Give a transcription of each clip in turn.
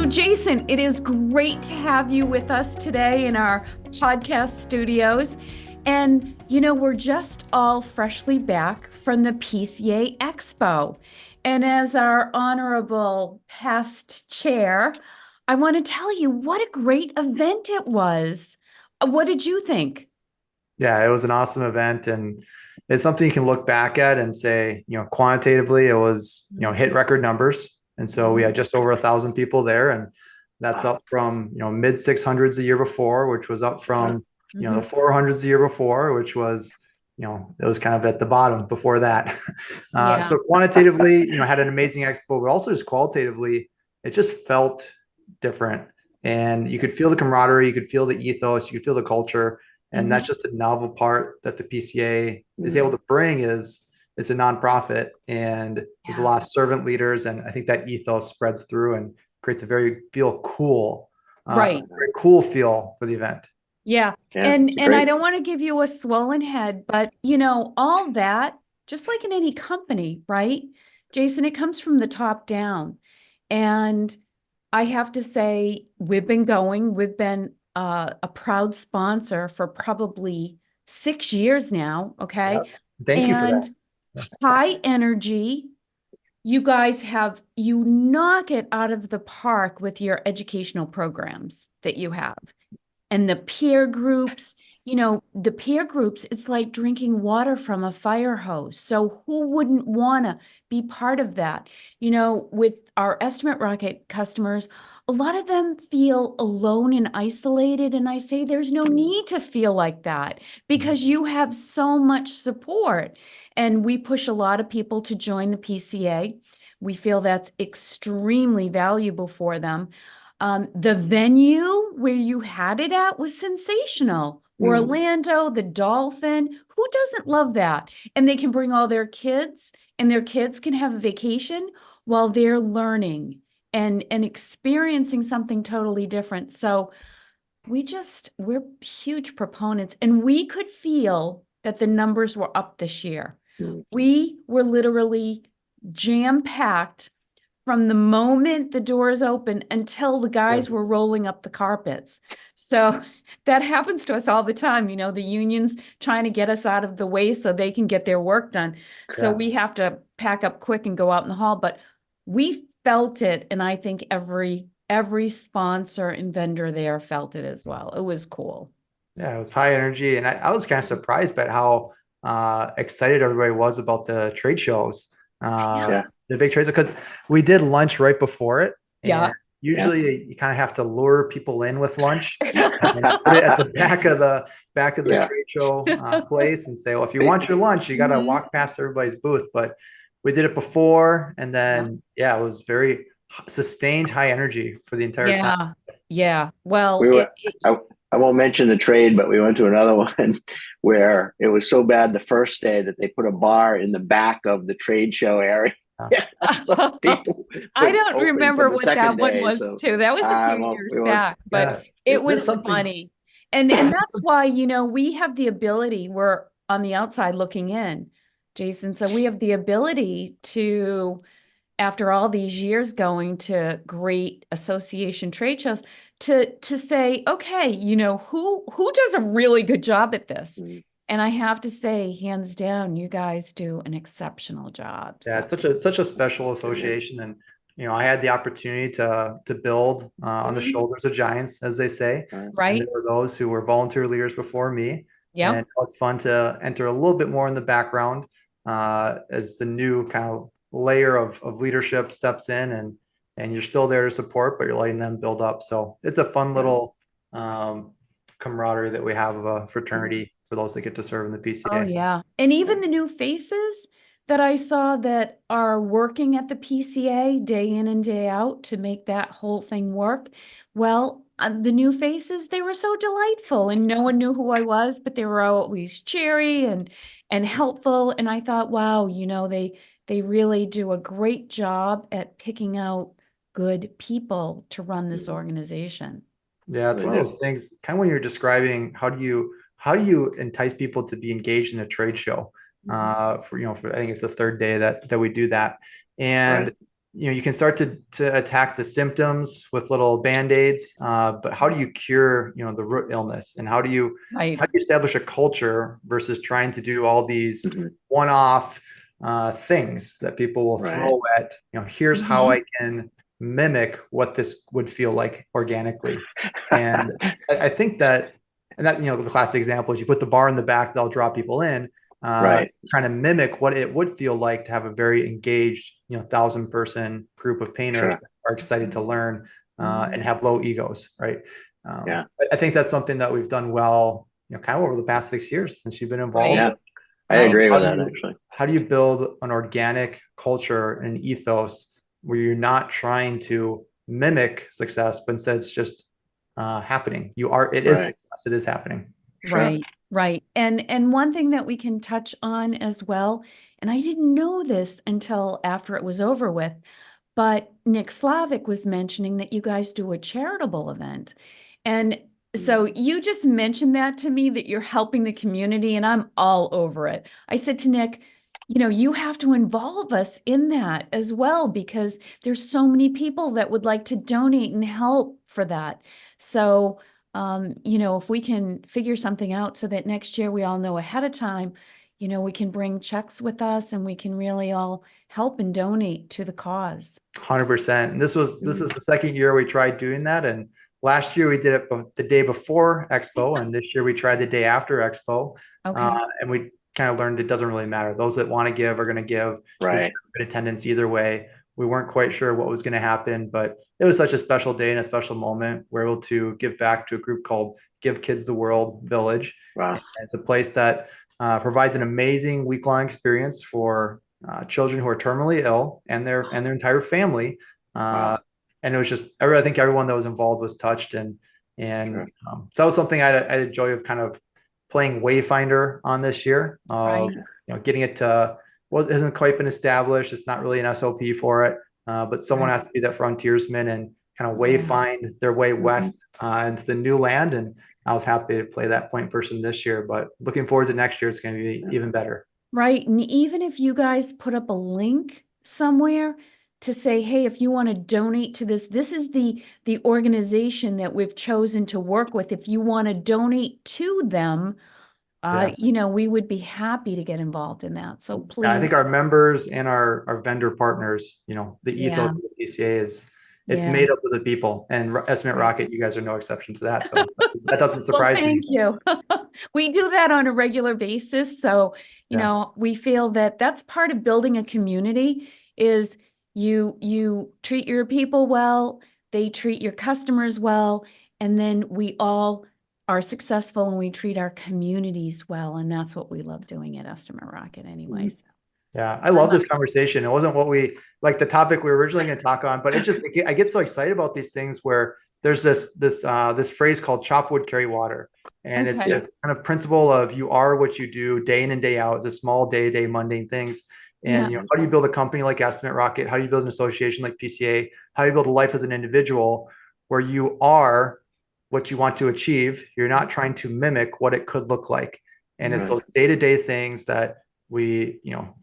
Jason, it is great to have you with us today in our podcast studios. And, we're just all freshly back from the PCA Expo. And as our honorable past chair, I want to tell you what a great event it was. What did you think? Yeah, it was an awesome event, and it's something you can look back at and say, quantitatively, it was, hit record numbers. And so we had just over 1,000 people there, and that's up from, mid 600s the year before, which was up from, the 400s the year before, which was, it was kind of at the bottom before that. Yeah. So quantitatively, had an amazing expo, but also just qualitatively, it just felt different. And you could feel the camaraderie, you could feel the ethos, you could feel the culture. And that's just a novel part that the PCA is able to bring is it's a nonprofit and there's a lot of servant leaders. And I think that ethos spreads through and creates a very cool, Right. very cool feel for the event. Yeah. And I don't want to give you a swollen head, but all that, just like in any company, right? Jason, it comes from the top down. And I have to say, we've been a proud sponsor for probably 6 years now. Okay. Yep. Thank you for that. High energy. You guys you knock it out of the park with your educational programs that you have. And the peer groups, it's like drinking water from a fire hose. So who wouldn't want to be part of that? With our EstimateRocket customers, a lot of them feel alone and isolated. And I say there's no need to feel like that because you have so much support. And we push a lot of people to join the PCA. We feel that's extremely valuable for them. The venue where you had it at was sensational. Orlando, the Dolphin, who doesn't love that? And they can bring all their kids and their kids can have a vacation while they're learning and experiencing something totally different. So we're huge proponents, and we could feel that the numbers were up this year. We were literally jam-packed from the moment the doors open until the guys were rolling up the carpets. So that happens to us all the time. The unions trying to get us out of the way so they can get their work done. So we have to pack up quick and go out in the hall, but we felt it. And I think every sponsor and vendor there felt it as well. It was cool. Yeah, it was high energy. And I was kind of surprised by how excited everybody was about the trade shows. The big trades, because we did lunch right before it. And usually you kind of have to lure people in with lunch and put it at the back of the trade show place and say, well, if you want your lunch, you got to walk past everybody's booth. But we did it before, and then it was very sustained high energy for the entire time. Yeah. Well, I won't mention the trade, but we went to another one where it was so bad the first day that they put a bar in the back of the trade show area. So I don't remember what that one was too. That was a few years back, but it was funny. And that's why, we have the ability, we're on the outside looking in, Jason. So we have the ability to, after all these years going to great association trade shows, to say, okay, who does a really good job at this? And I have to say, hands down, you guys do an exceptional job. Yeah, it's such a special association, and I had the opportunity to build on the shoulders of giants, as they say. Right. And there were those who were volunteer leaders before me. Yeah. And it's fun to enter a little bit more in the background as the new kind of layer of leadership steps in, and you're still there to support, but you're letting them build up. So it's a fun little camaraderie that we have of a fraternity for those that get to serve in the PCA. Oh, yeah. And even the new faces that I saw that are working at the PCA day in and day out to make that whole thing work. Well, the new faces, they were so delightful, and no one knew who I was, but they were always cheery and helpful. And I thought, wow, they really do a great job at picking out good people to run this organization. Yeah, it's one of those things, kind of when you're describing how do you entice people to be engaged in a trade show? For I think it's the third day that we do that. And you can start to attack the symptoms with little band-aids, but how do you cure, the root illness? And how do you establish a culture versus trying to do all these one-off things that people will throw at, here's how I can mimic what this would feel like organically. And I think that, the classic example is you put the bar in the back, they'll draw people in. Trying to mimic what it would feel like to have a very engaged, 1,000-person group of painters that are excited to learn and have low egos, right? I think that's something that we've done well, kind of over the past 6 years since you've been involved. Yeah, I agree with that, actually. How do you build an organic culture and ethos where you're not trying to mimic success, but instead it's just happening? It is success. It is happening. Right. Right. And one thing that we can touch on as well, and I didn't know this until after it was over with, but Nick Slavic was mentioning that you guys do a charitable event. And so you just mentioned that to me, that you're helping the community, and I'm all over it. I said to Nick, you have to involve us in that as well, because there's so many people that would like to donate and help for that. So if we can figure something out so that next year we all know ahead of time, we can bring checks with us and we can really all help and donate to the cause. 100%. And this is the second year we tried doing that. And last year we did it the day before Expo, and this year we tried the day after Expo. And we kind of learned it doesn't really matter. Those that want to give are going to give. Right. Good attendance either way. We weren't quite sure what was going to happen, but it was such a special day and a special moment. We're able to give back to a group called Give Kids the World Village. Wow. It's a place that provides an amazing week-long experience for children who are terminally ill and their entire family. And it was just, I think everyone that was involved was touched. So that was something I had a joy of kind of playing Wayfinder on this year. Getting it to, hasn't quite been established. It's not really an SOP for it, but someone has to be that frontiersman and kind of wayfind their way west into the new land. And I was happy to play that point person this year, but looking forward to next year. It's going to be even better. Right. And even if you guys put up a link somewhere to say, hey, if you want to donate to this is the organization that we've chosen to work with. If you want to donate to them, we would be happy to get involved in that. So please. I think our members and our vendor partners, the ethos of the PCA is made up of the people, and EstimateRocket, you guys are no exception to that. So that doesn't surprise me. Thank you. We do that on a regular basis. So, we feel that that's part of building a community is you treat your people well, they treat your customers well, and then we all are successful and we treat our communities well. And that's what we love doing at EstimateRocket anyways. Yeah, I love this conversation. It wasn't what we like the topic we were originally going to talk on, but I get so excited about these things where there's this phrase called chop wood, carry water. And it's this kind of principle of you are what you do day in and day out. It's a small day-to-day mundane things. And how do you build a company like EstimateRocket? How do you build an association like PCA? How do you build a life as an individual where you are what you want to achieve? You're not trying to mimic what it could look like. And it's those day-to-day things that we,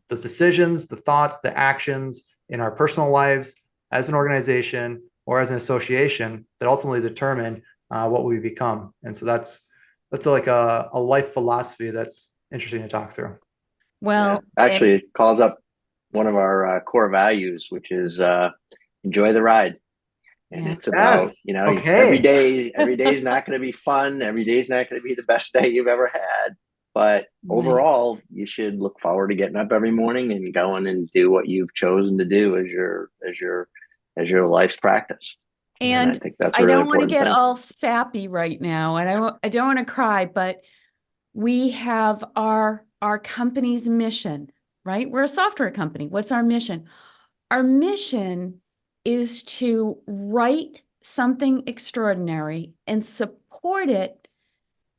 those decisions, the thoughts, the actions in our personal lives as an organization or as an association that ultimately determine what we become. And so that's like a life philosophy that's interesting to talk through. Well, actually, it calls up one of our core values, which is enjoy the ride. And it's about, every day is not going to be fun. Every day is not going to be the best day you've ever had. But overall, you should look forward to getting up every morning and going and do what you've chosen to do as your life's practice. And I think that's I don't want to get all sappy right now, and I don't want to cry, but we have our company's mission, right? We're a software company. What's our mission? Our mission is to write something extraordinary and support it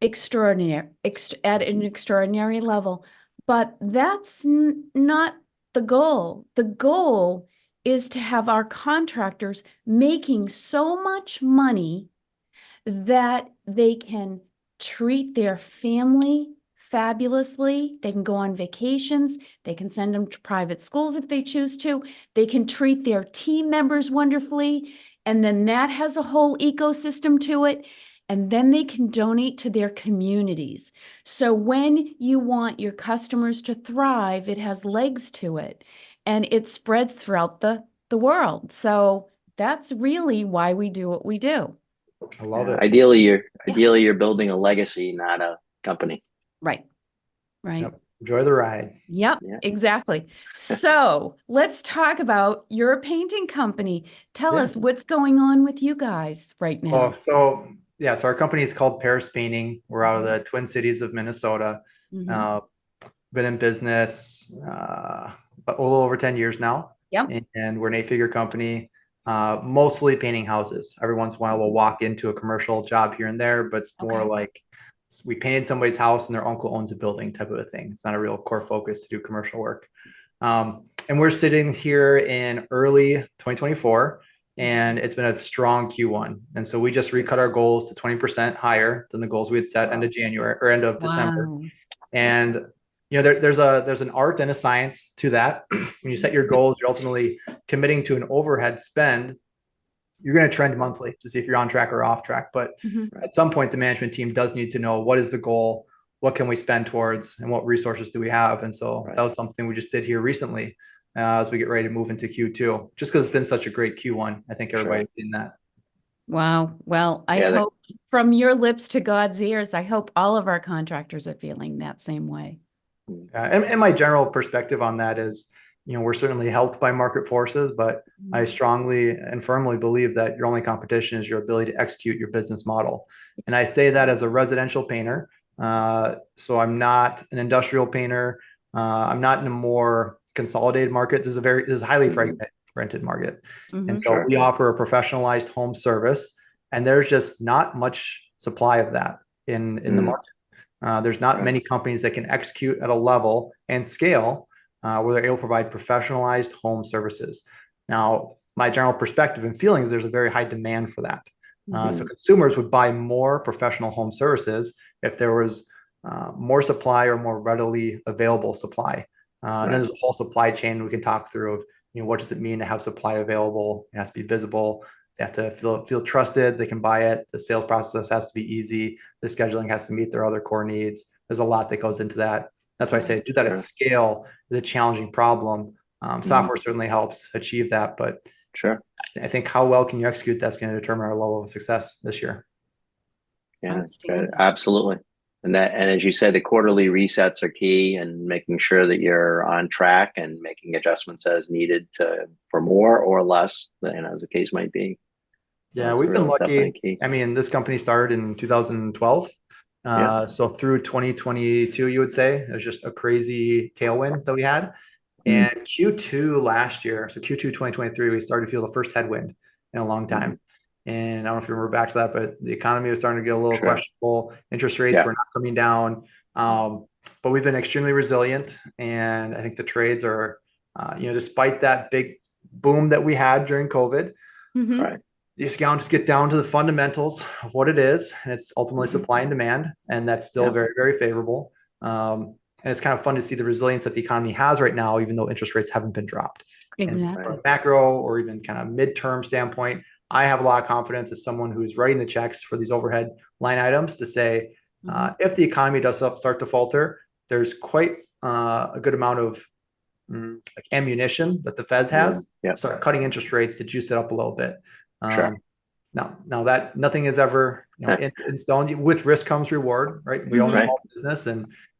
at an extraordinary level. But that's not the goal. The goal is to have our contractors making so much money that they can treat their family fabulously. They can go on vacations. They can send them to private schools if they choose to. They can treat their team members wonderfully. And then that has a whole ecosystem to it. And then they can donate to their communities. So when you want your customers to thrive, it has legs to it and it spreads throughout the world. So that's really why we do what we do. I love it. Ideally, you're building a legacy, not a company. Right. Right. Yep. Enjoy the ride. Yep, exactly. So let's talk about your painting company. Tell us what's going on with you guys right now. So our company is called Paris Painting. We're out of the Twin Cities of Minnesota. Been in business a little over 10 years now. Yep. And we're an 8-figure company, mostly painting houses. Every once in a while, we'll walk into a commercial job here and there, but it's more like we painted somebody's house and their uncle owns a building type of a thing. It's not a real core focus to do commercial work. And we're sitting here in early 2024, and it's been a strong Q1. And so we just recut our goals to 20% higher than the goals we had set end of January or end of December. And there's an art and a science to that. When you set your goals, you're ultimately committing to an overhead spend. You're going to trend monthly to see if you're on track or off track. But at some point, the management team does need to know what is the goal, what can we spend towards, and what resources do we have. And so that was something we just did here recently as we get ready to move into Q2, just because it's been such a great Q1. I think everybody's seen that. Wow. Well, I hope from your lips to God's ears, I hope all of our contractors are feeling that same way. And my general perspective on that is, we're certainly helped by market forces, but I strongly and firmly believe that your only competition is your ability to execute your business model. And I say that as a residential painter. So I'm not an industrial painter. I'm not in a more consolidated market. This is a highly fragmented market. And so we offer a professionalized home service, and there's just not much supply of that in the market. There's not many companies that can execute at a level and scale where they're able to provide professionalized home services. Now, my general perspective and feeling is there's a very high demand for that. So consumers would buy more professional home services if there was more supply or more readily available supply. And then there's a whole supply chain we can talk through of, what does it mean to have supply available? It has to be visible. They have to feel trusted. They can buy it. The sales process has to be easy. The scheduling has to meet their other core needs. There's a lot that goes into that. That's why I say do that at scale is a challenging problem. Software certainly helps achieve that, but I think how well can you execute that's going to determine our level of success this year. Yeah, absolutely. And as you said, the quarterly resets are key, and making sure that you're on track and making adjustments as needed for more or less, as the case might be. Yeah, we've been lucky. I mean, this company started in 2012. So through 2022, you would say it was just a crazy tailwind that we had. And Q2 last year, so Q2 2023, we started to feel the first headwind in a long time. And I don't know if you remember back to that, but the economy was starting to get a little questionable. Interest rates were not coming down. But we've been extremely resilient. And I think the trades are, despite that big boom that we had during COVID, you just get down to the fundamentals of what it is. And it's ultimately supply and demand. And that's still very, very favorable. And it's kind of fun to see the resilience that the economy has right now, even though interest rates haven't been dropped. Exactly. And so from a macro or even kind of midterm standpoint, I have a lot of confidence as someone who's writing the checks for these overhead line items to say, if the economy does start to falter, there's quite a good amount of ammunition that the Fed has. Start cutting interest rates to juice it up a little bit. Now that nothing is ever in stone. With risk comes reward, right? We own a small business,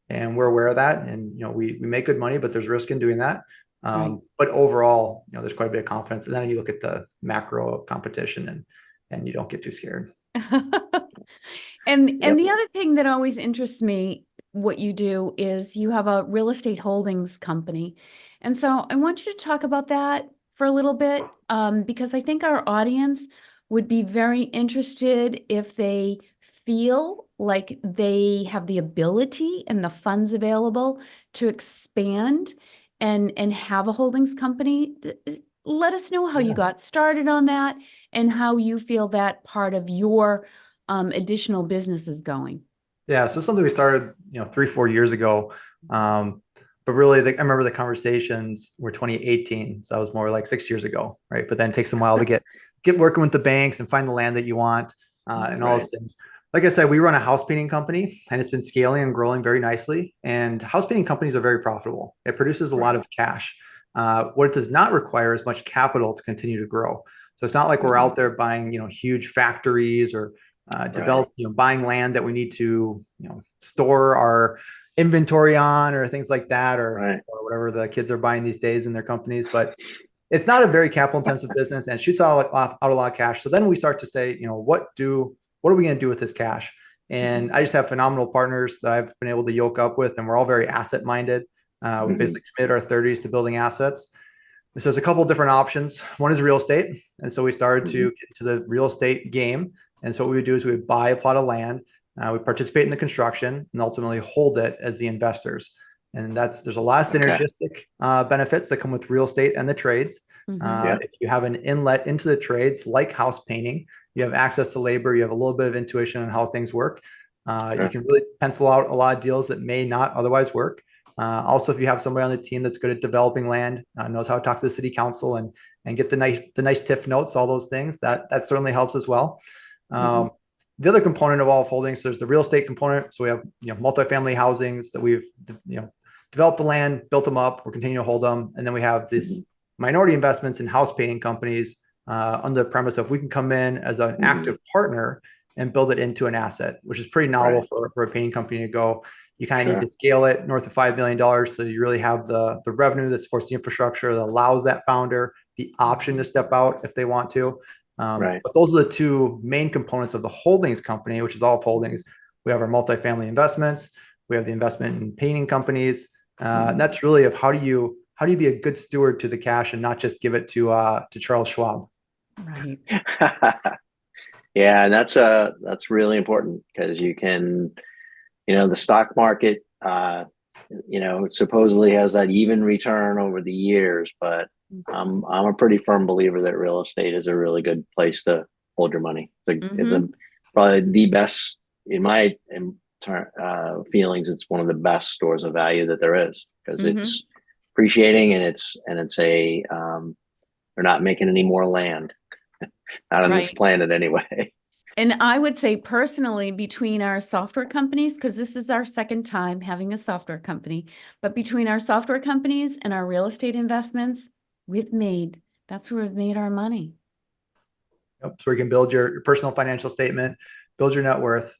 and we're aware of that, and we make good money, but there's risk in doing that. But overall, there's quite a bit of confidence. And then you look at the macro competition and you don't get too scared. And the other thing that always interests me, what you do is you have a real estate holdings company. And so I want you to talk about that for a little bit, because I think our audience would be very interested if they feel like they have the ability and the funds available to expand and have a holdings company. Let us know how you got started on that and how you feel that part of your additional business is going. Yeah, so something we started, 3-4 years ago. But really, I remember the conversations were 2018, so that was more like 6 years ago, right? But then it takes a while to get working with the banks and find the land that you want, and all those things. Like I said, we run a house painting company, and it's been scaling and growing very nicely. And house painting companies are very profitable. It produces a lot of cash. What it does not require is much capital to continue to grow. So it's not like we're out there buying, huge factories or develop, buying land that we need to, store our inventory on or things like that, or whatever the kids are buying these days in their companies. But it's not a very capital intensive business, and shoots out a lot of cash. So then we start to say, what are we going to do with this cash? And I just have phenomenal partners that I've been able to yoke up with, and we're all very asset minded. We basically committed our 30s to building assets. So there's a couple of different options. One is real estate. And so we started to get into the real estate game. And so what we would do is we would buy a plot of land, we participate in the construction, and ultimately hold it as the investors. And there's a lot of synergistic benefits that come with real estate and the trades. If you have an inlet into the trades, like house painting, you have access to labor, you have a little bit of intuition on how things work. You can really pencil out a lot of deals that may not otherwise work. Also, if you have somebody on the team that's good at developing land, knows how to talk to the city council and get the nice TIF notes, all those things, that certainly helps as well. The other component of Aleph Holdings, there's the real estate component. So we have multifamily housings that we've developed the land, built them up, we're continuing to hold them, and then we have this minority investments in house painting companies under the premise of we can come in as an active partner and build it into an asset, which is pretty novel for a painting company to go. You kind of need to scale it north of $5 million. So you really have the revenue that supports the infrastructure that allows that founder the option to step out if they want to. But those are the two main components of the holdings company, which is Aleph Holdings. We have our multifamily investments. We have the investment in painting companies. And that's really of how do you be a good steward to the cash and not just give it to Charles Schwab. Right. Yeah, and that's really important because you can, the stock market, supposedly has that even return over the years, but I'm a pretty firm believer that real estate is a really good place to hold your money. It's probably the best in my feelings. It's one of the best stores of value that there is because it's appreciating and they're not making any more land, not on this planet anyway. And I would say personally, between our software companies, because this is our second time having a software company, but between our software companies and our real estate investments, that's where we've made our money. Yep. So we can build your personal financial statement, build your net worth.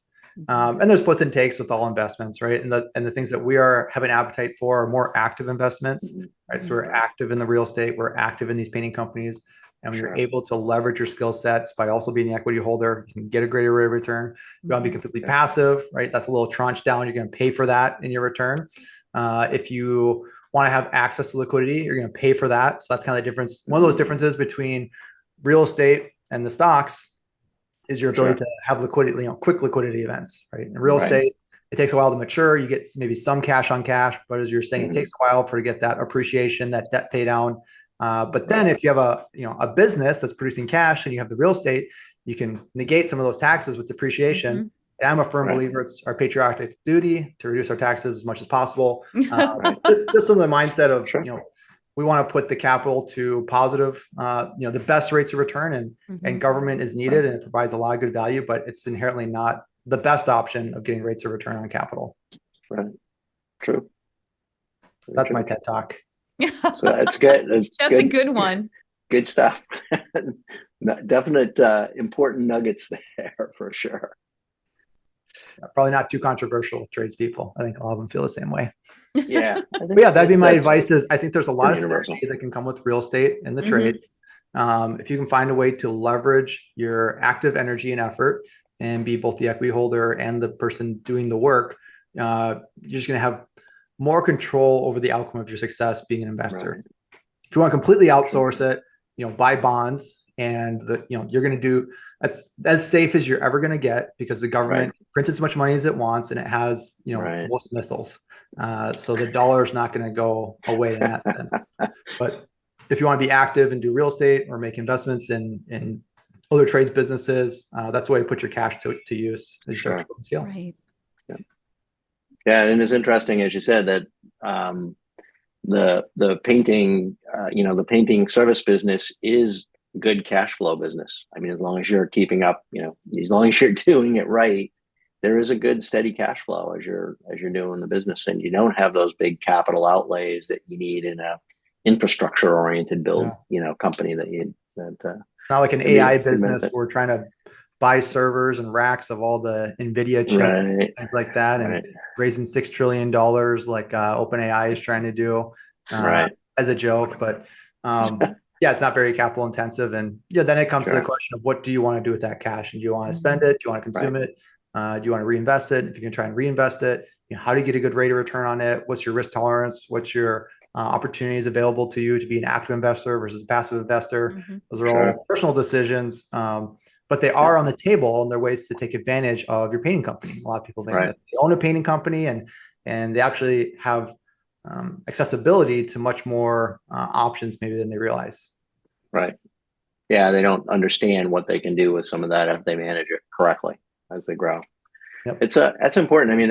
And there's puts and takes with all investments, right? And the things that we have an appetite for are more active investments, right? So we're active in the real estate, we're active in these painting companies. And when you're able to leverage your skill sets by also being the equity holder, you can get a greater rate of return. You want to be completely passive, right? That's a little tranche down. You're going to pay for that in your return. If you want to have access to liquidity, you're going to pay for that. So that's kind of the difference. One of those differences between real estate and the stocks is your ability to have liquidity, quick liquidity events, right? In real estate, it takes a while to mature. You get maybe some cash on cash, but as you're saying, it takes a while to get that appreciation, that debt pay down. But then if you have a business that's producing cash and you have the real estate, you can negate some of those taxes with depreciation. And I'm a firm believer it's our patriotic duty to reduce our taxes as much as possible. Just in the mindset of, we want to put the capital to positive, the best rates of return, and government is needed and it provides a lot of good value, but it's inherently not the best option of getting rates of return on capital. Right. True. So that's my TED Talk. So that's good. That's a good one. Good stuff. Definite important nuggets there for sure. Probably not too controversial with tradespeople. I think all of them feel the same way. Yeah. But yeah, that'd be my advice is I think there's a lot of synergy that can come with real estate and the trades. If you can find a way to leverage your active energy and effort and be both the equity holder and the person doing the work, you're just going to have more control over the outcome of your success being an investor. If you want to completely outsource it, buy bonds, and you're going to do that's as safe as you're ever going to get because the government prints as much money as it wants and it has most missiles. So the dollar is not going to go away in that sense. But if you want to be active and do real estate or make investments in other trades businesses, that's the way to put your cash to use as you start to scale. Right. Yeah, and it's interesting, as you said, that the painting, the painting service business is good cash flow business. I mean, as long as you're keeping up, as long as you're doing it right, there is a good steady cash flow as you're doing the business, and you don't have those big capital outlays that you need in a infrastructure oriented build, company not like an AI business where we're trying to buy servers and racks of all the NVIDIA chips, things like that, and raising $6 trillion like OpenAI is trying to do as a joke. But it's not very capital intensive. And then it comes to the question of, what do you want to do with that cash? And do you want to spend it? Do you want to consume it? Do you want to reinvest it? If you can try and reinvest it, how do you get a good rate of return on it? What's your risk tolerance? What's your opportunities available to you to be an active investor versus a passive investor? Those are all personal decisions. But they are on the table, and there are ways to take advantage of your painting company. A lot of people think that they own a painting company, and they actually have accessibility to much more options maybe than they realize. Right. Yeah, they don't understand what they can do with some of that if they manage it correctly as they grow. Yep. That's important. I mean,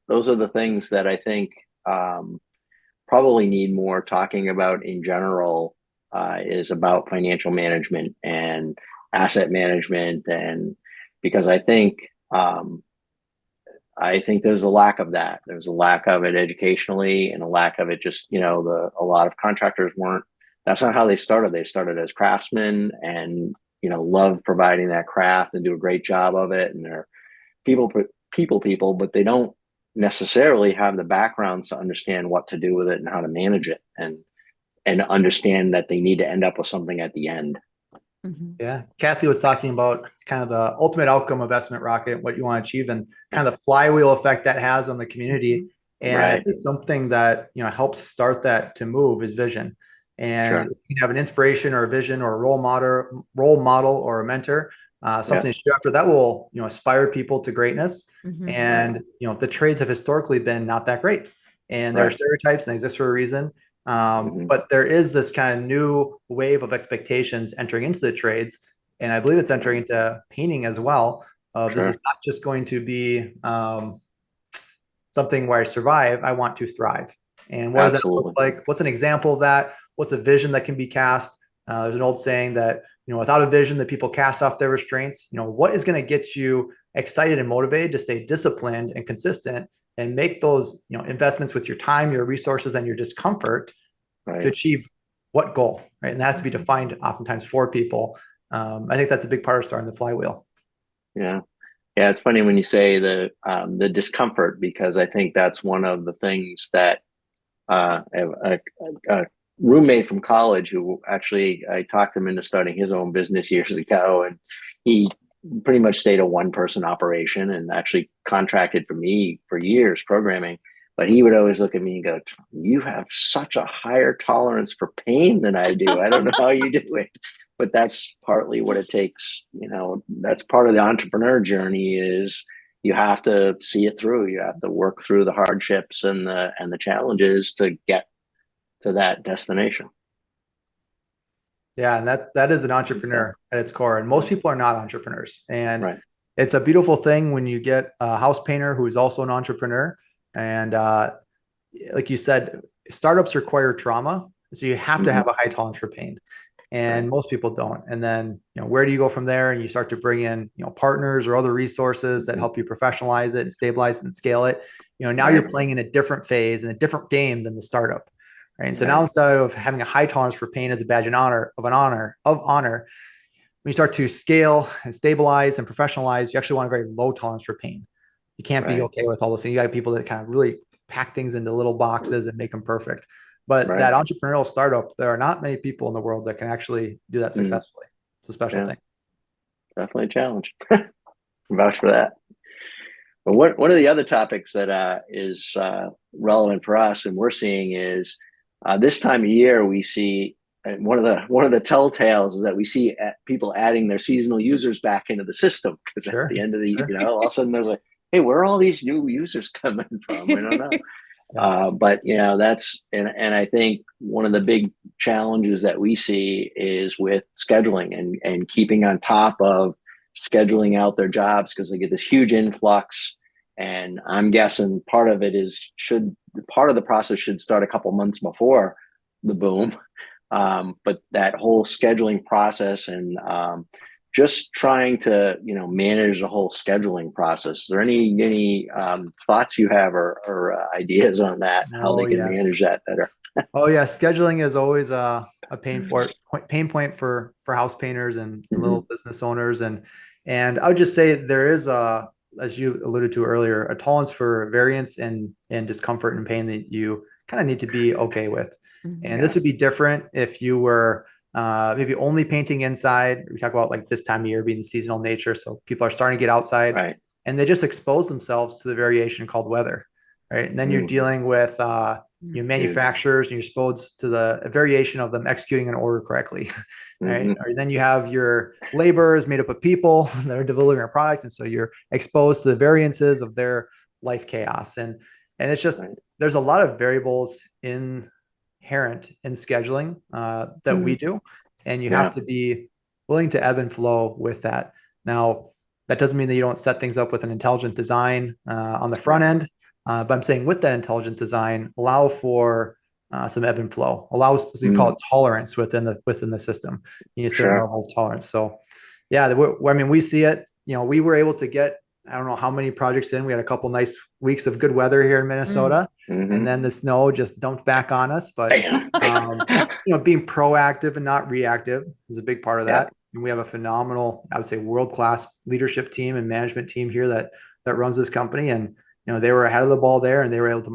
those are the things that I think probably need more talking about in general, is about financial management and asset management, and because I think there's a lack of that. There's a lack of it educationally, and a lack of it just, a lot of contractors that's not how they started. They started as craftsmen and, love providing that craft and do a great job of it. And they're people, but they don't necessarily have the backgrounds to understand what to do with it and how to manage it, and understand that they need to end up with something at the end. Yeah. Kathy was talking about kind of the ultimate outcome of EstimateRocket, what you want to achieve, and kind of the flywheel effect that has on the community. And I think something that, helps start that to move is vision. And you can have an inspiration or a vision or a role model or a mentor, something to shoot after that will, aspire people to greatness. And, the trades have historically been not that great, and there are stereotypes and they exist for a reason. But there is this kind of new wave of expectations entering into the trades. And I believe it's entering into painting as well. This is not just going to be something where I survive. I want to thrive. And what does that look like? What's an example of that? What's a vision that can be cast? There's an old saying that, without a vision, that people cast off their restraints. What is going to get you excited and motivated to stay disciplined and consistent and make those, investments with your time, your resources, and your discomfort to achieve what goal, right? And that has to be defined oftentimes for people. I think that's a big part of starting the flywheel. Yeah. Yeah. It's funny when you say the discomfort, because I think that's one of the things that a roommate from college who actually, I talked him into starting his own business years ago, and he pretty much stayed a one-person operation and actually contracted for me for years programming. But he would always look at me and go, "You have such a higher tolerance for pain than I do. I don't know how you do it." But that's partly what it takes. That's part of the entrepreneur journey, is you have to see it through. You have to work through the hardships and the challenges to get to that destination. Yeah, and that is an entrepreneur at its core, and most people are not entrepreneurs. And it's a beautiful thing when you get a house painter who is also an entrepreneur. And like you said, startups require trauma, so you have to have a high tolerance for pain, and most people don't. And then, where do you go from there? And you start to bring in, partners or other resources that help you professionalize it and stabilize it and scale it. Now you're playing in a different phase and a different game than the startup. Right. And so now, instead of having a high tolerance for pain as a badge of honor, when you start to scale and stabilize and professionalize, you actually want a very low tolerance for pain. You can't be okay with all those things. You got people that kind of really pack things into little boxes and make them perfect. But that entrepreneurial startup, there are not many people in the world that can actually do that successfully. It's a special thing. Definitely a challenge. Vouch for that. But one of the other topics that is relevant for us, and we're seeing, is this time of year, we see one of the telltales is that we see people adding their seasonal users back into the system, because at the end of the year, all of a sudden there's like, hey, where are all these new users coming from? We don't know. But that's and I think one of the big challenges that we see is with scheduling and keeping on top of scheduling out their jobs, because they get this huge influx, And I'm guessing part of the process should start a couple months before the boom. But that whole scheduling process and just trying to, manage the whole scheduling process. Is there any thoughts you have or ideas on that, how they can manage that better? Oh yeah, scheduling is always a pain point for house painters and little business owners, and I would just say there is as you alluded to earlier, a tolerance for variance and discomfort and pain that you kind of need to be okay with. And this would be different if you were maybe only painting inside. We talk about like this time of year being the seasonal nature, so people are starting to get outside, right, and they just expose themselves to the variation called weather, right? And then you're dealing with manufacturers, and you're exposed to the variation of them executing an order correctly, right? Or then you have your laborers made up of people that are delivering a product, and so you're exposed to the variances of their life chaos, and it's just there's a lot of variables inherent in scheduling that we do, and you have to be willing to ebb and flow with that. Now, that doesn't mean that you don't set things up with an intelligent design on the front end. But I'm saying with that intelligent design, allow for some ebb and flow, allows, as you call it, tolerance within the system. You need a certain level of tolerance. So, yeah, I mean, we see it. We were able to get, I don't know how many projects in. We had a couple nice weeks of good weather here in Minnesota, and then the snow just dumped back on us. But being proactive and not reactive is a big part of that. And we have a phenomenal, I would say, world-class leadership team and management team here that runs this company, and they were ahead of the ball there, and they were able to,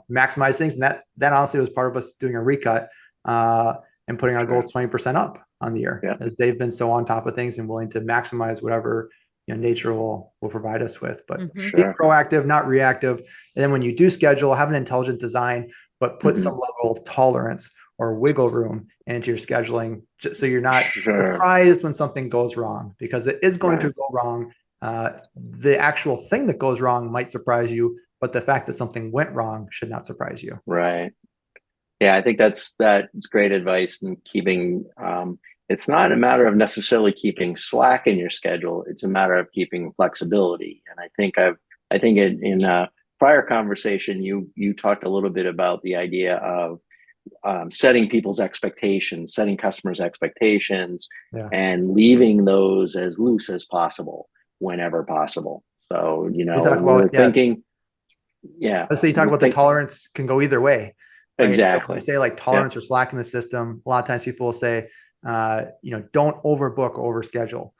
maximize things. And that honestly was part of us doing a recut and putting our goals 20% up on the year, as they've been so on top of things and willing to maximize whatever nature will provide us with. But be proactive, not reactive. And then when you do schedule, have an intelligent design, but put some level of tolerance or wiggle room into your scheduling, just so you're not surprised when something goes wrong, because it is going to go wrong. The actual thing that goes wrong might surprise you, but the fact that something went wrong should not surprise you. Right. Yeah, I think that's great advice. And keeping, it's not a matter of necessarily keeping slack in your schedule. It's a matter of keeping flexibility. And I think in a prior conversation, you talked a little bit about the idea of setting people's expectations, setting customers' expectations, and leaving those as loose as possible whenever possible. So, we're thinking, so you talk about the tolerance can go either way. Right? Exactly. So say like tolerance or slack in the system. A lot of times people will say, don't overbook or overschedule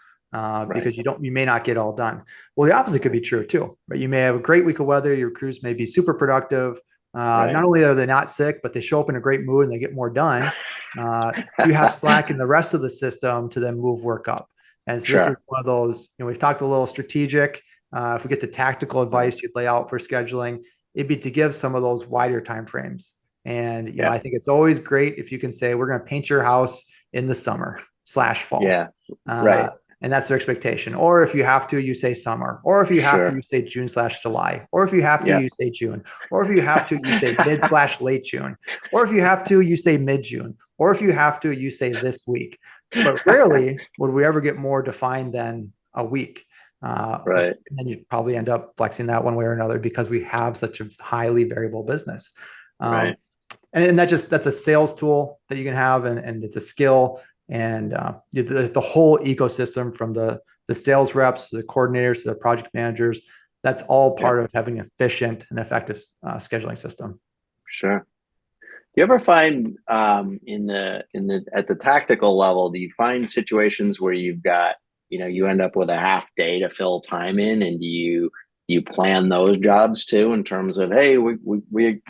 because you may not get all done. Well, the opposite could be true too, right? You may have a great week of weather. Your crews may be super productive. Not only are they not sick, but they show up in a great mood and they get more done. You have slack in the rest of the system to then move work up. And so this is one of those, we've talked a little strategic. If we get to tactical advice you'd lay out for scheduling, it'd be to give some of those wider timeframes. And, I think it's always great if you can say, we're going to paint your house in the summer/fall. And that's their expectation. Or if you have to, you say summer. Or if you have to, you say June/July. Or if you have to, you say June. Or if you have to, you say mid/late June. Or if you have to, you say mid-June. Or if you have to, you say this week. But rarely would we ever get more defined than a week. And then you probably end up flexing that one way or another because we have such a highly variable business. And that's a sales tool that you can have, and it's a skill. And the whole ecosystem, from the sales reps to the coordinators to the project managers, that's all part of having an efficient and effective scheduling system. Sure. Do you ever find at the tactical level, do you find situations where you've got, you end up with a half day to fill time in, and do you plan those jobs too, in terms of, hey, we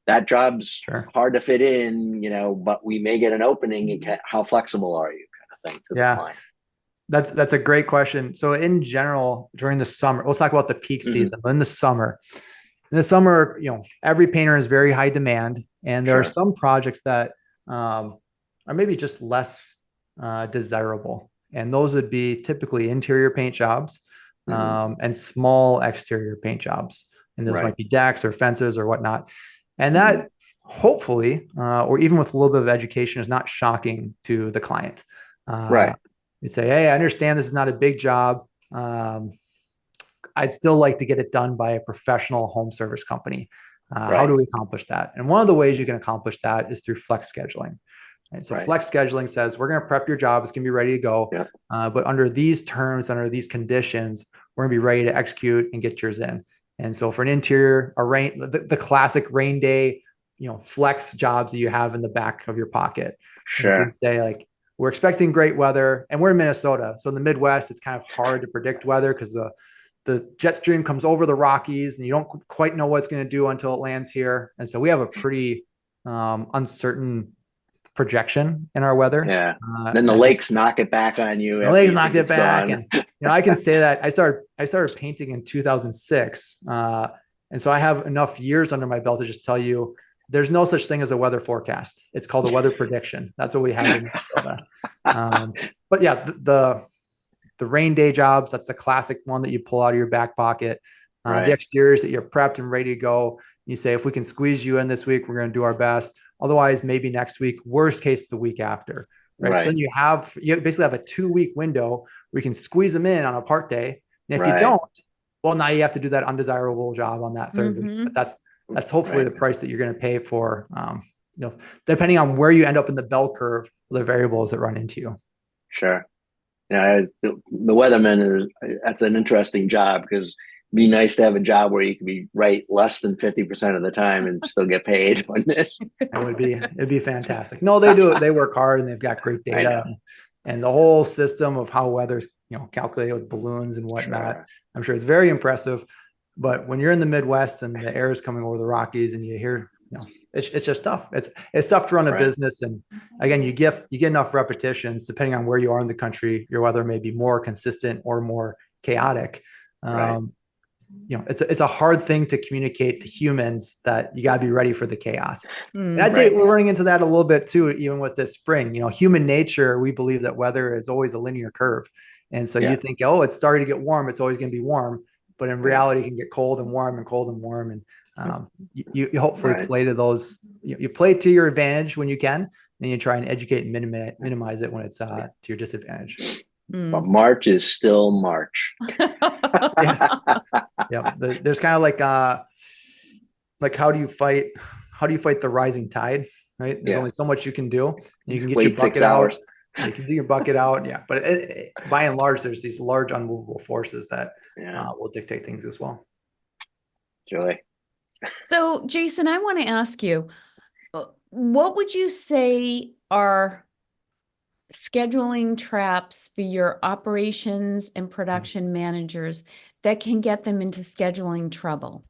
that job's hard to fit in, but we may get an opening. How flexible are you, kind of thing, to the client? That's a great question. So in general, during the summer, let's talk about the peak season. But in the summer, every painter is very high demand, and there are some projects that are maybe just less desirable, and those would be typically interior paint jobs and small exterior paint jobs, and those might be decks or fences or whatnot. And that hopefully, or even with a little bit of education, is not shocking to the client. You say, hey, I understand this is not a big job. I I'd still like to get it done by a professional home service company. How do we accomplish that? And one of the ways you can accomplish that is through flex scheduling. Right? So flex scheduling says we're going to prep your job. It's going to be ready to go. But under these terms, under these conditions, we're going to be ready to execute and get yours in. And so for an interior, the classic rain day, flex jobs that you have in the back of your pocket. So you'd say like, we're expecting great weather, and we're in Minnesota. So in the Midwest, it's kind of hard to predict weather because the jet stream comes over the Rockies and you don't quite know what it's going to do until it lands here. And so we have a pretty uncertain projection in our weather. Then the lakes knock it back on you. The lakes knock it back. And I can say that I started painting in 2006. And so I have enough years under my belt to just tell you there's no such thing as a weather forecast. It's called a weather prediction. That's what we have in Minnesota. But yeah, the rain day jobs, that's a classic one that you pull out of your back pocket. The exteriors that you're prepped and ready to go. You say, if we can squeeze you in this week, we're going to do our best. Otherwise, maybe next week, worst case, the week after. So then you basically have a 2-week window where you can squeeze them in on a part day. And if you don't, well, now you have to do that undesirable job on that third week. But that's hopefully the price that you're going to pay for, depending on where you end up in the bell curve, the variables that run into you. Sure. The weatherman that's an interesting job because it'd be nice to have a job where you can be right less than 50% of the time and still get paid, wouldn't it? It'd be fantastic. No, they do it. They work hard and they've got great data and the whole system of how weather's, calculated with balloons and whatnot. I'm sure it's very impressive. But when you're in the Midwest and the air is coming over the Rockies and you hear, it's just tough. It's tough to run a business. And again, you get enough repetitions, depending on where you are in the country, your weather may be more consistent or more chaotic. It's a hard thing to communicate to humans that you got to be ready for the chaos. And I'd say we're running into that a little bit too, even with this spring. Human nature, we believe that weather is always a linear curve. And so you think, oh, it's starting to get warm, it's always going to be warm. But in reality, it can get cold and warm and cold and warm. And you hopefully play to those, you play to your advantage when you can, then you try and educate and minimize it when it's to your disadvantage. But March is still March. There's kind of like how do you fight the rising tide, right? There's only so much you can do. You can get your bucket out. You can do your bucket out. But by and large, there's these large unmovable forces that will dictate things as well. Julie. So Jason, I want to ask you, what would you say are scheduling traps for your operations and production managers that can get them into scheduling trouble?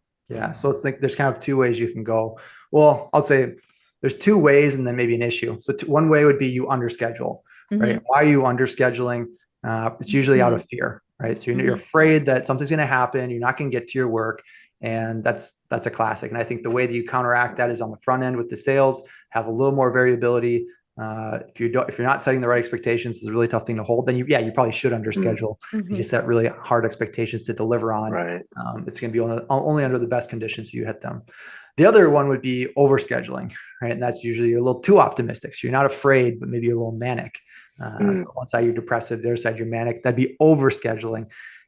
So it's like there's kind of 2 ways you can go. Well, I'll say there's 2 ways and then maybe an issue. So one way would be you underschedule, right? Why are you underscheduling? It's usually out of fear, right? So you're afraid that something's going to happen. You're not going to get to your work. And that's a classic. And I think the way that you counteract that is on the front end with the sales, have a little more variability. If you're not setting the right expectations, it's a really tough thing to hold. Then you probably should underschedule. You set really hard expectations to deliver on. It's going to be only under the best conditions you hit them. The other one would be overscheduling, right? And that's usually you're a little too optimistic. So you're not afraid, but maybe you're a little manic. So one side you're depressive, the other side you're manic. That'd be overscheduling.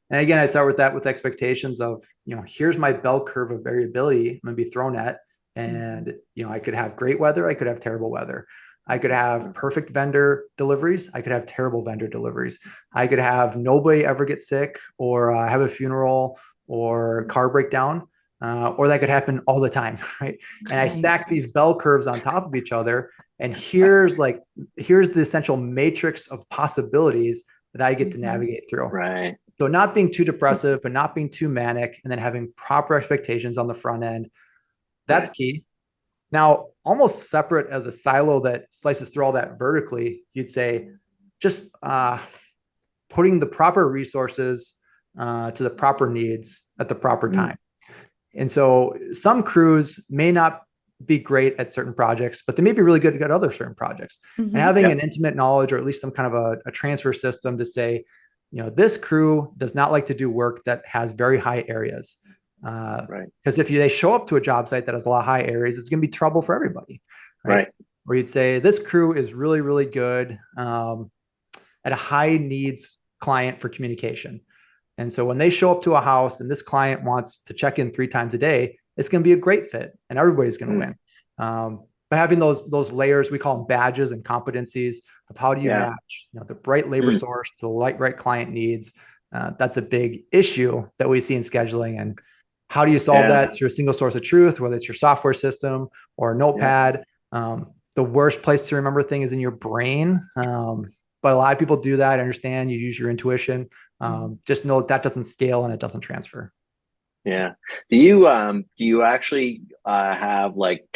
And again, I start with that with expectations of, here's my bell curve of variability I'm going to be thrown at. And, I could have great weather. I could have terrible weather. I could have perfect vendor deliveries. I could have terrible vendor deliveries. I could have nobody ever get sick or have a funeral or car breakdown, or that could happen all the time, right? And I stack these bell curves on top of each other. And here's the essential matrix of possibilities that I get to navigate through. Right. So not being too depressive, but not being too manic, and then having proper expectations on the front end. That's key. Now, almost separate as a silo that slices through all that vertically, you'd say just putting the proper resources to the proper needs at the proper time. And so some crews may not be great at certain projects, but they may be really good at other certain projects. And having an intimate knowledge, or at least some kind of a transfer system to say, this crew does not like to do work that has very high areas. Because if they show up to a job site that has a lot of high areas, it's going to be trouble for everybody. Right. Or you'd say this crew is really, really good at a high needs client for communication. And so when they show up to a house and this client wants to check in 3 times a day, it's going to be a great fit and everybody's going to win. But having those layers, we call them badges and competencies of how do you match, the right labor source to the right client needs. That's a big issue that we see in scheduling. And how do you solve that through a single source of truth, whether it's your software system or a notepad? The worst place to remember things is in your brain. But a lot of people do that. I understand you use your intuition. Just know that doesn't scale and it doesn't transfer. Yeah. Do you actually have like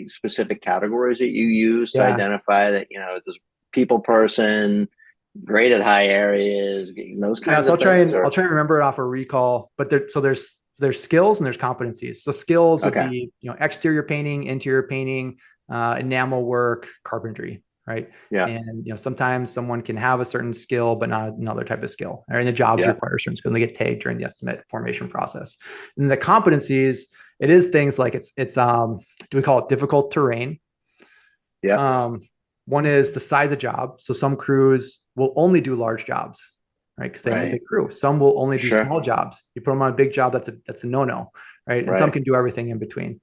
specific categories that you use to identify that, this people person, great at high areas, those kinds of things? I'll try and remember it off a recall, but there's skills and there's competencies. So skills would be, exterior painting, interior painting, enamel work, carpentry. Right. Yeah. And, sometimes someone can have a certain skill, but not another type of skill, or the jobs require certain skill and they get tagged during the estimate formation process. And the competencies, it is things like do we call it difficult terrain? Yeah. One is the size of job. So some crews will only do large jobs, right? Because they have a big crew. Some will only do small jobs. You put them on a big job, that's a no-no, right? And some can do everything in between.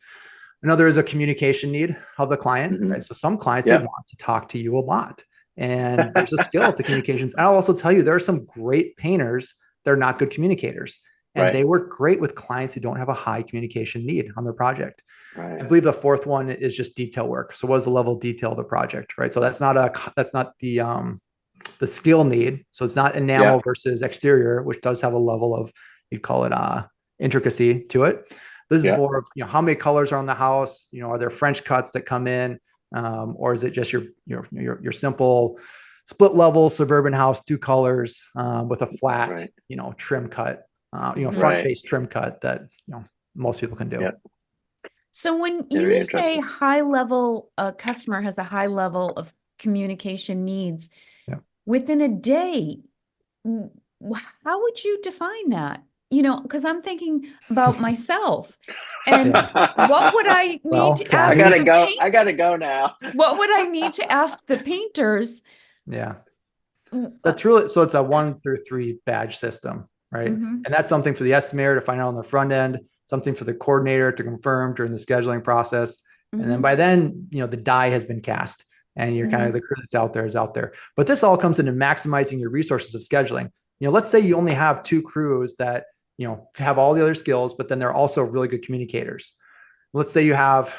Another is a communication need of the client, right? So some clients, they want to talk to you a lot. And there's a skill to communications. I'll also tell you, there are some great painters that are not good communicators. And they work great with clients who don't have a high communication need on their project. I believe the fourth one is just detail work. So what is the level of detail of the project, right? So that's not the skill need. So it's not enamel versus exterior, which does have a level of, you'd call it intricacy to it. This is more of, how many colors are on the house? Are there French cuts that come in? Or is it just your simple split level suburban house, 2 colors with a flat, trim cut, front face trim cut that, most people can do. Yeah. So when you say high level, a customer has a high level of communication needs within a day, how would you define that? Because I'm thinking about myself and what would I need to ask? I gotta go now. What would I need to ask the painters? Yeah. That's really, so it's a 1 through 3 badge system, right? And that's something for the estimator to find out on the front end, something for the coordinator to confirm during the scheduling process. And then by then, the die has been cast and you're kind of the crew that's out there is out there. But this all comes into maximizing your resources of scheduling. Let's say you only have 2 crews that have all the other skills, but then they're also really good communicators. Let's say you have,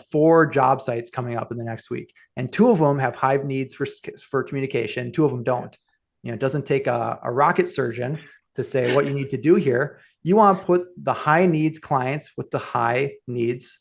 4 job sites coming up in the next week, and 2 of them have high needs for communication. 2 of them don't. It doesn't take a rocket surgeon to say what you need to do here. You want to put the high needs clients with the high needs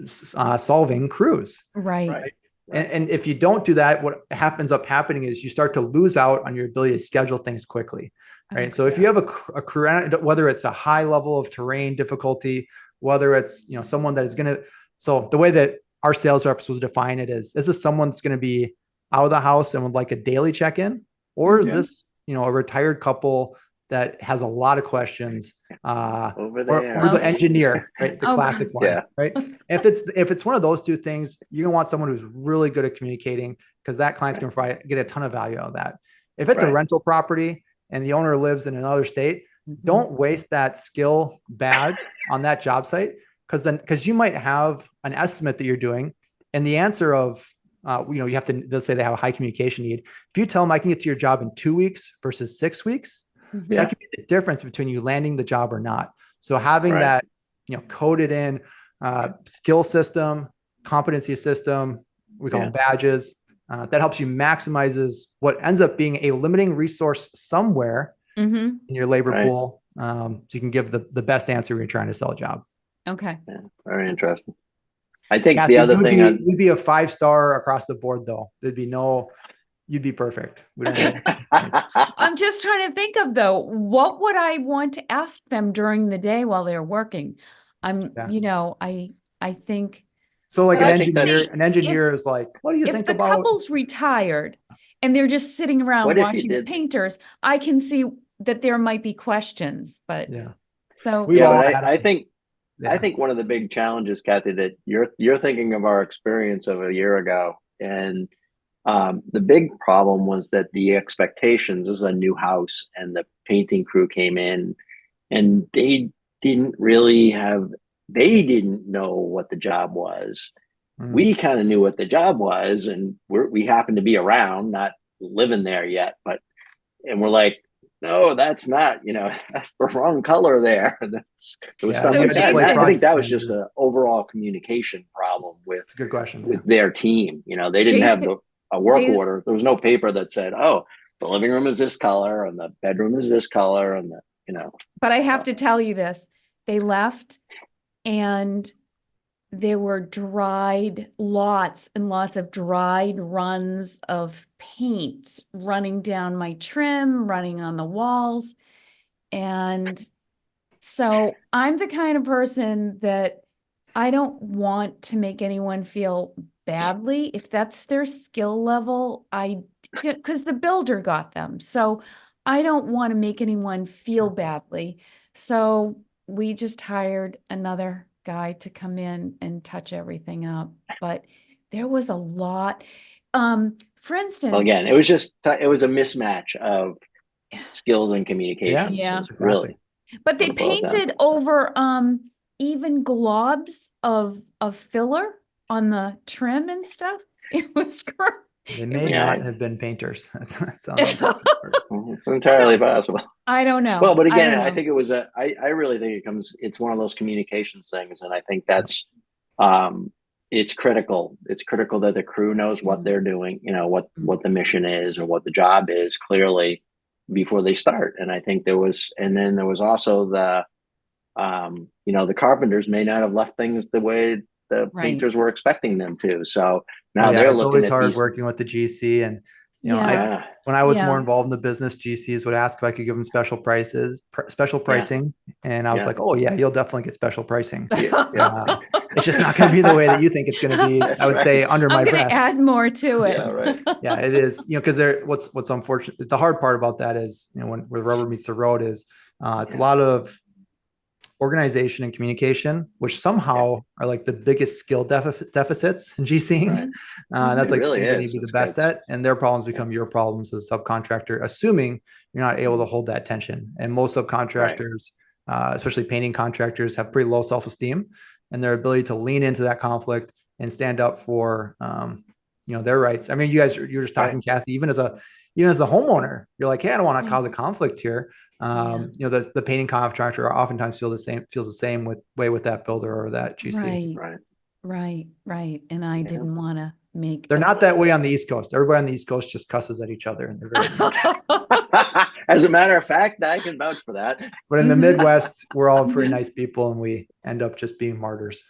solving crews. Right. And if you don't do that, what happens up happening is you start to lose out on your ability to schedule things quickly. Right. So if you have a crew, whether it's a high level of terrain difficulty, whether it's, someone that is going to, so the way that our sales reps will define it is this someone that's going to be out of the house and would like a daily check-in? Or is this, a retired couple that has a lot of questions, over there, or the engineer, right? The classic one, right? If it's one of those 2 things, you're gonna want someone who's really good at communicating because that client's gonna get a ton of value out of that. If it's a rental property and the owner lives in another state, don't waste that skill badge on that job site because you might have an estimate that you're doing and the answer of you have to, let's say they have a high communication need. If you tell them I can get to your job in 2 weeks versus 6 weeks, that could be the difference between you landing the job or not. So having that, coded in skill system, competency system, we call them badges, that helps you maximizes what ends up being a limiting resource somewhere in your labor pool. So you can give the best answer when you're trying to sell a job. Okay. Yeah, very interesting. I think Kathy, the other thing you'd be a 5-star across the board though. You'd be perfect. I'm just trying to think of though, what would I want to ask them during the day while they're working? I think. So like an engineer is like, what do you think about? If the couple's retired and they're just sitting around watching painters, I can see that there might be questions, but I think one of the big challenges, Kathy, that you're thinking of our experience of a year ago, and The big problem was that the expectations, this is a new house, and the painting crew came in, and they didn't know what the job was. We kind of knew what the job was, and we happened to be around, not living there yet, and we're like, no, that's not, that's the wrong color there. It was something like that. I think that was just an overall communication problem with, a good question, with their team. They didn't have a work order. There was no paper that said, oh, the living room is this color and the bedroom is this color, and But I have to tell you this, they left and there were lots and lots of dried runs of paint running down my trim, running on the walls. And so I'm the kind of person that I don't want to make anyone feel badly. If that's their skill level, because the builder got them. So I don't want to make anyone feel badly. So we just hired another guy to come in and touch everything up. But there was a lot. For instance, well, again, it was a mismatch of skills and communication. Yeah. Really. But they painted over even globs of filler on the trim and stuff. It was great. They may not have been painters. It's entirely possible. I don't know. Well, but again, I think it was I really think it's one of those communications things. And I think that's, it's critical. It's critical that the crew knows what they're doing, what the mission is or what the job is clearly before they start. And I think there was also the, the carpenters may not have left things the way the painters were expecting them to. So now they're looking at hard working with the GC. And, when I was more involved in the business, GCs would ask if I could give them special pricing. And I was like, oh yeah, you'll definitely get special pricing. It's just not going to be the way that you think it's going to be. I would say under my breath. I'm going to add more to it. Yeah, right. Yeah, it is, because what's unfortunate. The hard part about that is, when where the rubber meets the road is, it's a lot of organization and communication, which somehow are like the biggest skill deficits in GCing. That's like really you need to be the best at, and their problems become your problems as a subcontractor, assuming you're not able to hold that tension. And most subcontractors, especially painting contractors, have pretty low self-esteem, and their ability to lean into that conflict and stand up for their rights. I mean, you're just talking, Kathy, even as the homeowner, you're like, hey, I don't want to cause a conflict here. The painting contractor oftentimes feels the same way with that builder or that GC. Right. And I didn't want to make. They're not that way on the East Coast. Everybody on the East Coast just cusses at each other, and they're very. As a matter of fact, I can vouch for that. But in the Midwest, we're all pretty nice people, and we end up just being martyrs.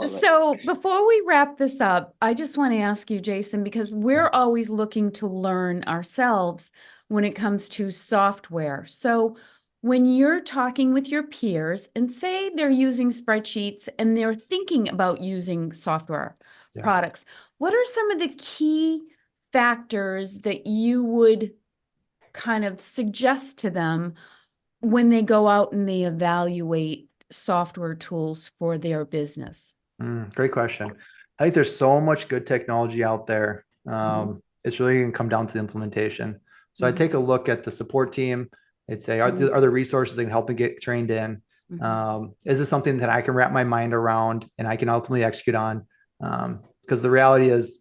So before we wrap this up, I just want to ask you, Jason, because we're always looking to learn ourselves when it comes to software. So when you're talking with your peers and say they're using spreadsheets and they're thinking about using software products, what are some of the key factors that you would kind of suggest to them when they go out and they evaluate software tools for their business? Great question. I think there's so much good technology out there. It's really going to come down to the implementation. So I take a look at the support team. I'd say, are there resources that can help me get trained in? Is this something that I can wrap my mind around and I can ultimately execute on? Because the reality is,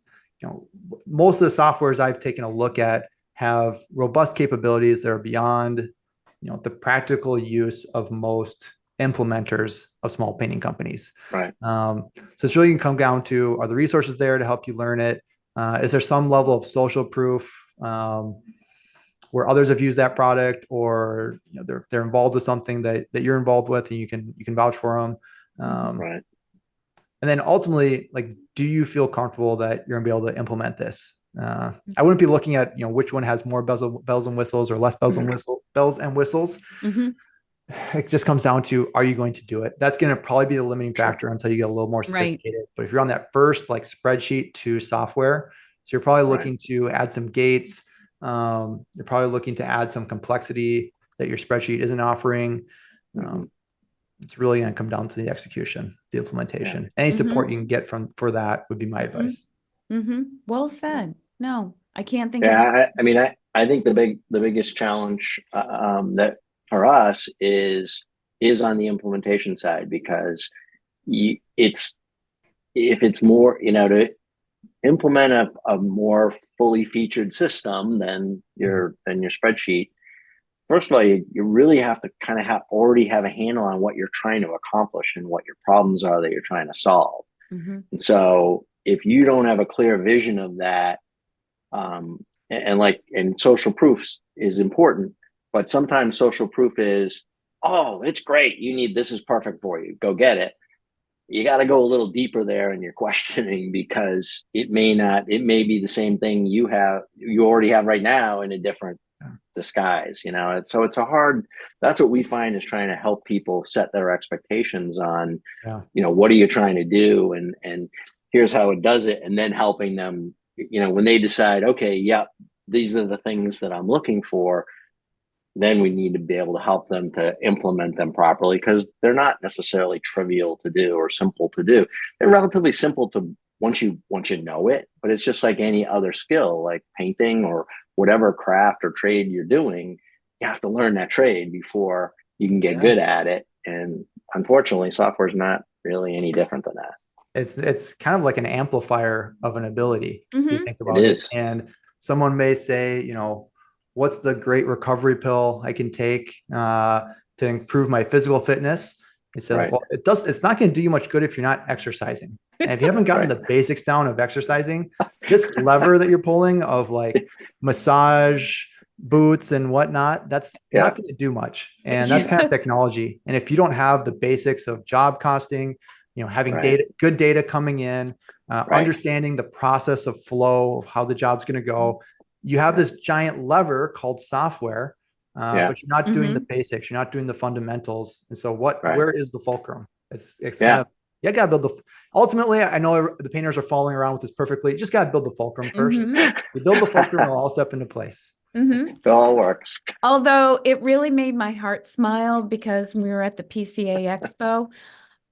most of the softwares I've taken a look at have robust capabilities that are beyond, the practical use of most implementers of small painting companies. Right. So it's really going to come down to, are the resources there to help you learn it? Is there some level of social proof where others have used that product, or they're involved with something that you're involved with, and you can vouch for them. Right. And then ultimately, do you feel comfortable that you're gonna be able to implement this? I wouldn't be looking at which one has more bells and whistles or less bells and whistles. It just comes down to, are you going to do it? That's going to probably be the limiting factor until you get a little more sophisticated. But if you're on that first spreadsheet to software, so you're probably looking to add some gates. You're probably looking to add some complexity that your spreadsheet isn't offering. It's really going to come down to the execution, the implementation. Any support you can get for that would be my advice. Well said. No, I can't think of. Yeah, I mean, I think the biggest challenge that for us is on the implementation side, because it's if it's more, to implement a more fully featured system than your spreadsheet. First of all, you really have to kind of already have a handle on what you're trying to accomplish and what your problems are that you're trying to solve. And so if you don't have a clear vision of that, and social proofs is important, but sometimes social proof is, oh, it's great, this is perfect for you, go get it. You got to go a little deeper there in your questioning, because it may be the same thing you already have right now in a different disguise, and so that's what we find, is trying to help people set their expectations on, what are you trying to do, and here's how it does it, and then helping them, when they decide, okay, yeah, these are the things that I'm looking for, then we need to be able to help them to implement them properly, because they're not necessarily trivial to do or simple to do. They're relatively simple to once you know it, but it's just like any other skill, like painting or whatever craft or trade you're doing. You have to learn that trade before you can get good at it. And unfortunately, software is not really any different than that. It's kind of like an amplifier of an ability. You think about it. And someone may say, what's the great recovery pill I can take to improve my physical fitness? He said, well, it's not going to do you much good if you're not exercising. And if you haven't gotten the basics down of exercising, this lever that you're pulling of like massage boots and whatnot, that's not going to do much. And that's kind of technology. And if you don't have the basics of job costing, having good data coming in, understanding the process of flow of how the job's going to go, you have this giant lever called software, but you're not doing the basics. You're not doing the fundamentals. And so where is the fulcrum? It's kind of, you got to build ultimately, I know the painters are following around with this perfectly. You just got to build the fulcrum first. You build the fulcrum, it'll all step into place. It all works. Although it really made my heart smile, because when we were at the PCA Expo,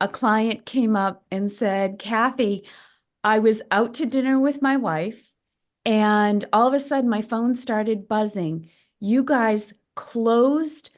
a client came up and said, Kathy, I was out to dinner with my wife, and all of a sudden my phone started buzzing. You guys closed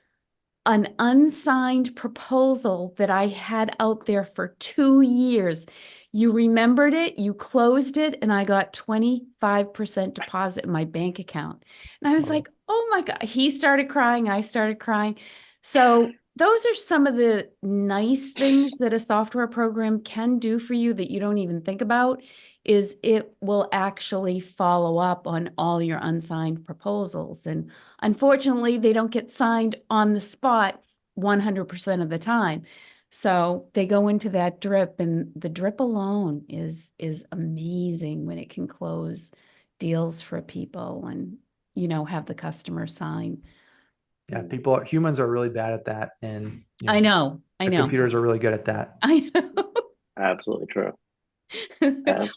an unsigned proposal that I had out there for 2 years. You remembered it, you closed it, and I got 25% deposit in my bank account. And I was like, oh my God. He started crying, I started crying. So those are some of the nice things that a software program can do for you that you don't even think about, is it will actually follow up on all your unsigned proposals. And unfortunately, they don't get signed on the spot 100% of the time. So they go into that drip, and the drip alone is amazing when it can close deals for people and, have the customer sign. Yeah, humans are really bad at that. And I know. Computers are really good at that. I know. Absolutely true.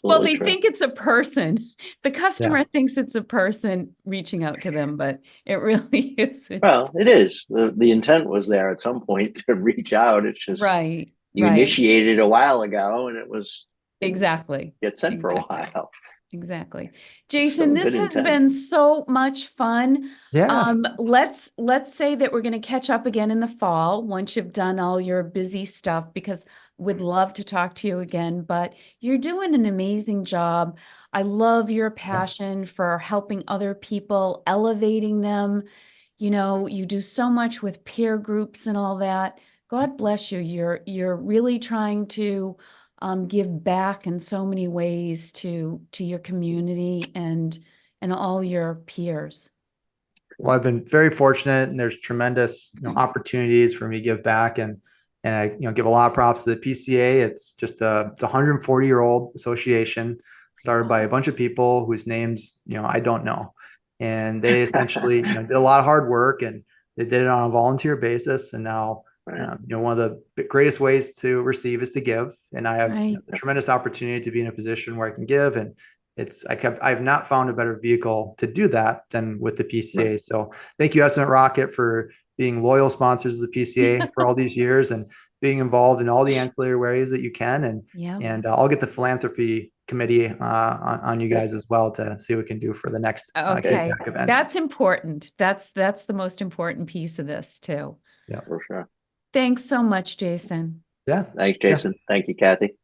Well, they think it's a person. The customer thinks it's a person reaching out to them, but it really isn't. Well, it is. The intent was there at some point to reach out. It's just you initiated a while ago, and it was get sent for a while. Exactly. Jason, this has been so much fun. Yeah. Let's say that we're going to catch up again in the fall once you've done all your busy stuff, because we'd love to talk to you again, but you're doing an amazing job. I love your passion for helping other people, elevating them. You do so much with peer groups and all that. God bless you. You're really trying to give back in so many ways to your community and all your peers. Well, I've been very fortunate, and there's tremendous opportunities for me to give back, and I give a lot of props to the PCA. It's just it's a 140-year-old association started by a bunch of people whose names I don't know, and they essentially did a lot of hard work, and they did it on a volunteer basis, and now. One of the greatest ways to receive is to give, and I have a tremendous opportunity to be in a position where I can give, and I've not found a better vehicle to do that than with the PCA. So thank you, EstimateRocket, for being loyal sponsors of the PCA for all these years and being involved in all the ancillary ways that you can, and I'll get the philanthropy committee on you guys as well to see what we can do for the next okay. event. That's important. That's the most important piece of this too. Yeah, for sure. Thanks so much, Jason. Yeah. Thanks, Jason. Thank you, Kathy.